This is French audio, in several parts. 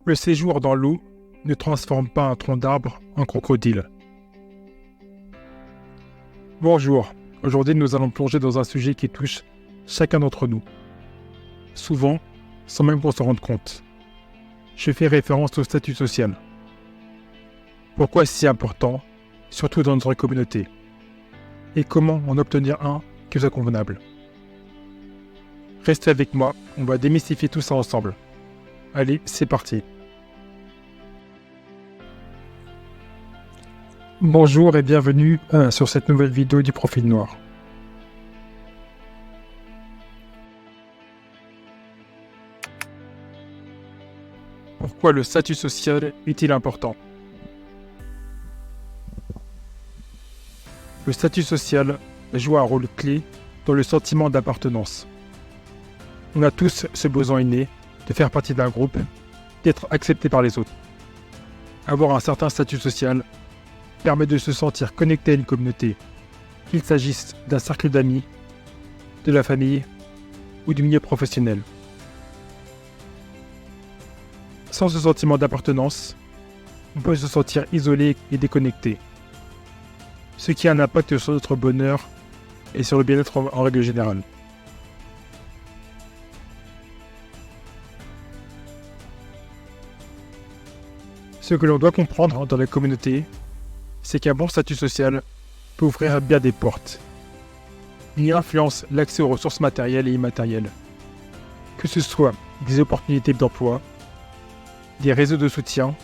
Le séjour dans l'eau ne transforme pas un tronc d'arbre en crocodile. Bonjour, aujourd'hui nous allons plonger dans un sujet qui touche chacun d'entre nous. Souvent, sans même qu'on s'en rende compte. Je fais référence au statut social. Pourquoi est-ce si important, surtout dans notre communauté? Et comment en obtenir un qui soit convenable? Restez avec moi, on va démystifier tout ça ensemble. Allez, c'est parti. Bonjour et bienvenue sur cette nouvelle vidéo du Profil Noir. Pourquoi le statut social est-il important? Le statut social joue un rôle clé dans le sentiment d'appartenance. On a tous ce besoin inné de faire partie d'un groupe, d'être accepté par les autres. Avoir un certain statut social permet de se sentir connecté à une communauté, qu'il s'agisse d'un cercle d'amis, de la famille ou du milieu professionnel. Sans ce sentiment d'appartenance, on peut se sentir isolé et déconnecté, ce qui a un impact sur notre bonheur et sur le bien-être en règle générale. Ce que l'on doit comprendre dans la communauté, c'est qu'un bon statut social peut ouvrir bien des portes. Il y influence l'accès aux ressources matérielles et immatérielles, que ce soit des opportunités d'emploi, des réseaux de soutien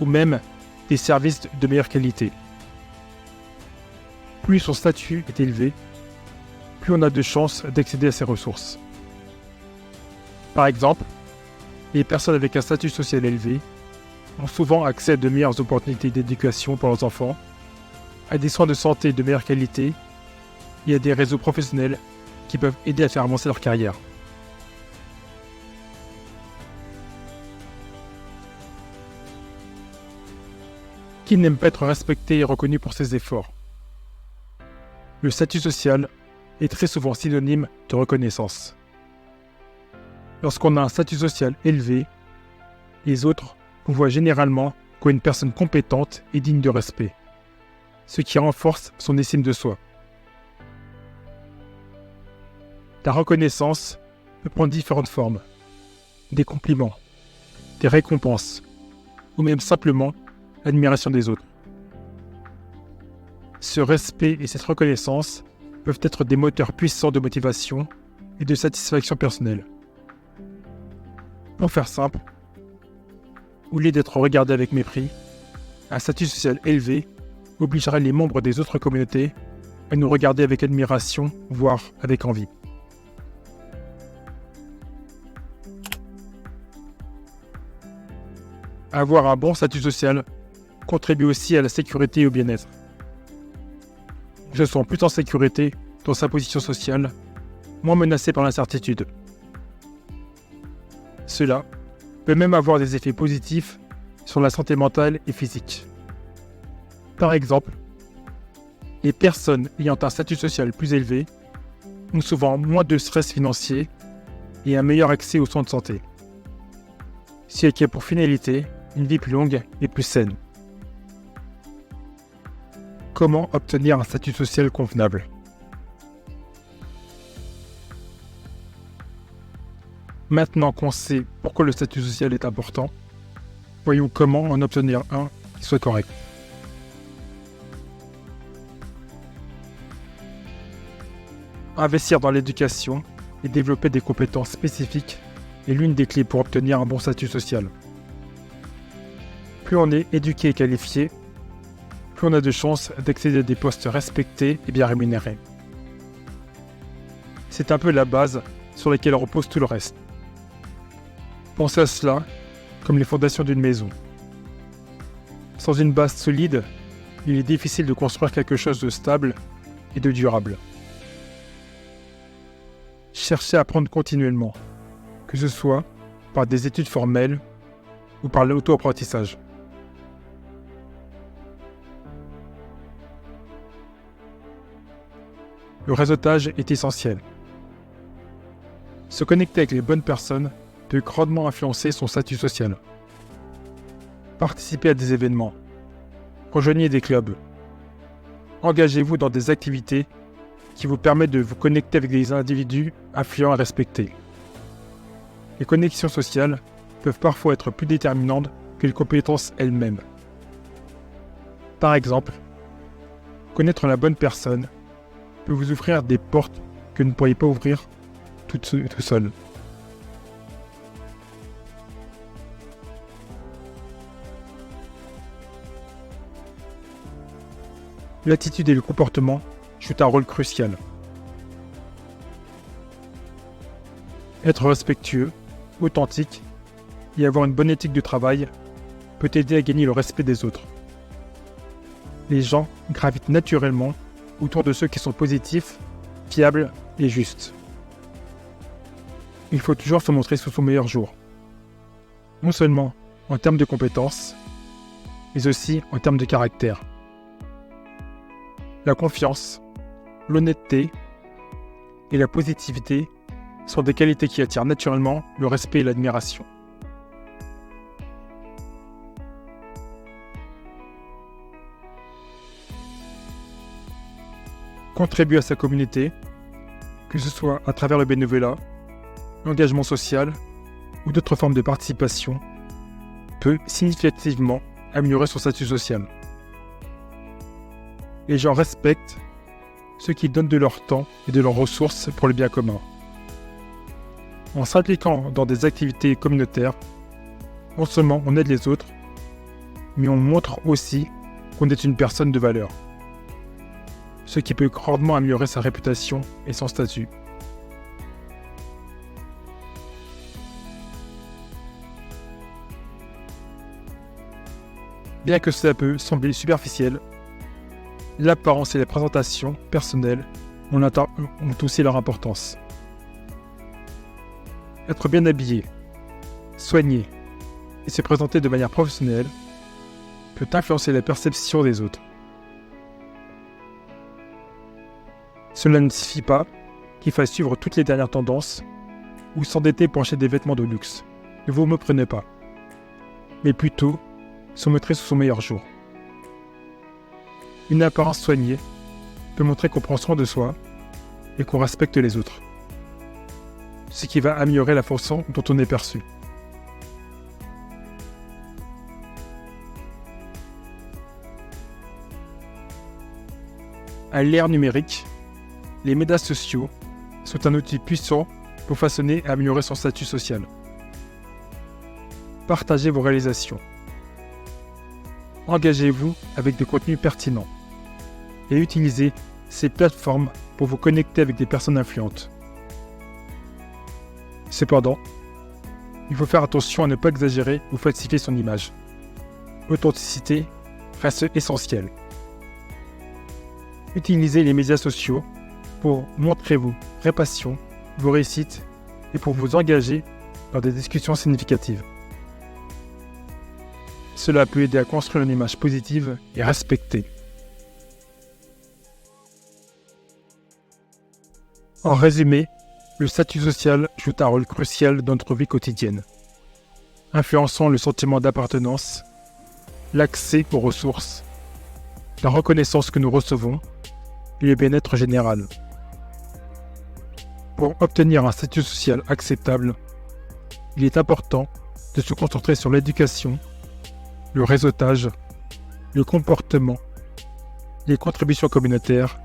ou même des services de meilleure qualité. Plus son statut est élevé, plus on a de chances d'accéder à ces ressources. Par exemple, les personnes avec un statut social élevé ont souvent accès à de meilleures opportunités d'éducation pour leurs enfants, à des soins de santé de meilleure qualité et à des réseaux professionnels qui peuvent aider à faire avancer leur carrière. Qui n'aime pas être respecté et reconnu pour ses efforts? Le statut social est très souvent synonyme de reconnaissance. Lorsqu'on a un statut social élevé, les autres voient généralement comme une personne compétente et digne de respect, ce qui renforce son estime de soi. La reconnaissance peut prendre différentes formes, des compliments, des récompenses, ou même simplement l'admiration des autres. Ce respect et cette reconnaissance peuvent être des moteurs puissants de motivation et de satisfaction personnelle. Pour faire simple, au lieu d'être regardé avec mépris, un statut social élevé obligerait les membres des autres communautés à nous regarder avec admiration, voire avec envie. Avoir un bon statut social contribue aussi à la sécurité et au bien-être. On se sent plus en sécurité dans sa position sociale, moins menacé par l'incertitude. Cela peut même avoir des effets positifs sur la santé mentale et physique. Par exemple, les personnes ayant un statut social plus élevé ont souvent moins de stress financier et un meilleur accès aux soins de santé, ce qui a pour finalité une vie plus longue et plus saine. Comment obtenir un statut social convenable? Maintenant qu'on sait pourquoi le statut social est important, voyons comment en obtenir un qui soit correct. Investir dans l'éducation et développer des compétences spécifiques est l'une des clés pour obtenir un bon statut social. Plus on est éduqué et qualifié, plus on a de chances d'accéder à des postes respectés et bien rémunérés. C'est un peu la base sur laquelle repose tout le reste. Pensez à cela comme les fondations d'une maison. Sans une base solide, il est difficile de construire quelque chose de stable et de durable. Cherchez à apprendre continuellement, que ce soit par des études formelles ou par l'auto-apprentissage. Le réseautage est essentiel. Se connecter avec les bonnes personnes peut grandement influencer son statut social. Participez à des événements. Rejoignez des clubs. Engagez-vous dans des activités qui vous permettent de vous connecter avec des individus influents et respectés. Les connexions sociales peuvent parfois être plus déterminantes que les compétences elles-mêmes. Par exemple, connaître la bonne personne peut vous ouvrir des portes que vous ne pourriez pas ouvrir tout seul. L'attitude et le comportement jouent un rôle crucial. Être respectueux, authentique et avoir une bonne éthique de travail peut aider à gagner le respect des autres. Les gens gravitent naturellement autour de ceux qui sont positifs, fiables et justes. Il faut toujours se montrer sous son meilleur jour. Non seulement en termes de compétences, mais aussi en termes de caractère. La confiance, l'honnêteté et la positivité sont des qualités qui attirent naturellement le respect et l'admiration. Contribuer à sa communauté, que ce soit à travers le bénévolat, l'engagement social ou d'autres formes de participation, peut significativement améliorer son statut social. Les gens respectent ceux qui donnent de leur temps et de leurs ressources pour le bien commun. En s'impliquant dans des activités communautaires, non seulement on aide les autres, mais on montre aussi qu'on est une personne de valeur, ce qui peut grandement améliorer sa réputation et son statut. Bien que cela peut sembler superficiel, l'apparence et la présentation personnelle ont aussi leur importance. Être bien habillé, soigné et se présenter de manière professionnelle peut influencer la perception des autres. Cela ne signifie pas qu'il faille suivre toutes les dernières tendances ou s'endetter pour acheter des vêtements de luxe. Ne vous méprenez pas, mais plutôt se montrer sous son meilleur jour. Une apparence soignée peut montrer qu'on prend soin de soi et qu'on respecte les autres, ce qui va améliorer la façon dont on est perçu. À l'ère numérique, les médias sociaux sont un outil puissant pour façonner et améliorer son statut social. Partagez vos réalisations. Engagez-vous avec des contenus pertinents et utilisez ces plateformes pour vous connecter avec des personnes influentes. Cependant, il faut faire attention à ne pas exagérer ou falsifier son image. L'authenticité reste essentielle. Utilisez les médias sociaux pour montrer vos vraies passions, vos réussites et pour vous engager dans des discussions significatives. Cela peut aider à construire une image positive et respectée. En résumé, le statut social joue un rôle crucial dans notre vie quotidienne, influençant le sentiment d'appartenance, l'accès aux ressources, la reconnaissance que nous recevons et le bien-être général. Pour obtenir un statut social acceptable, il est important de se concentrer sur l'éducation, le réseautage, le comportement, les contributions communautaires,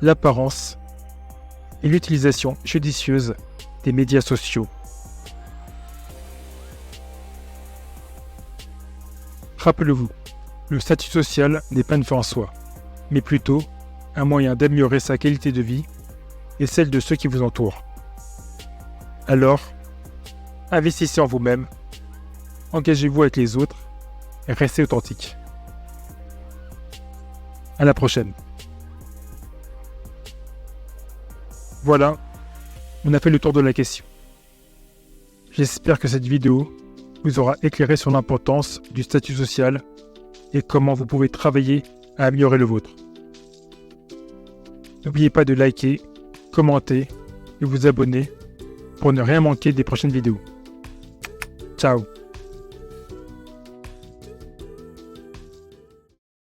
l'apparence et l'utilisation judicieuse des médias sociaux. Rappelez-vous, le statut social n'est pas une fin en soi, mais plutôt un moyen d'améliorer sa qualité de vie et celle de ceux qui vous entourent. Alors, investissez en vous-même, engagez-vous avec les autres et restez authentique. À la prochaine. Voilà, on a fait le tour de la question. J'espère que cette vidéo vous aura éclairé sur l'importance du statut social et comment vous pouvez travailler à améliorer le vôtre. N'oubliez pas de liker, commenter et vous abonner pour ne rien manquer des prochaines vidéos. Ciao!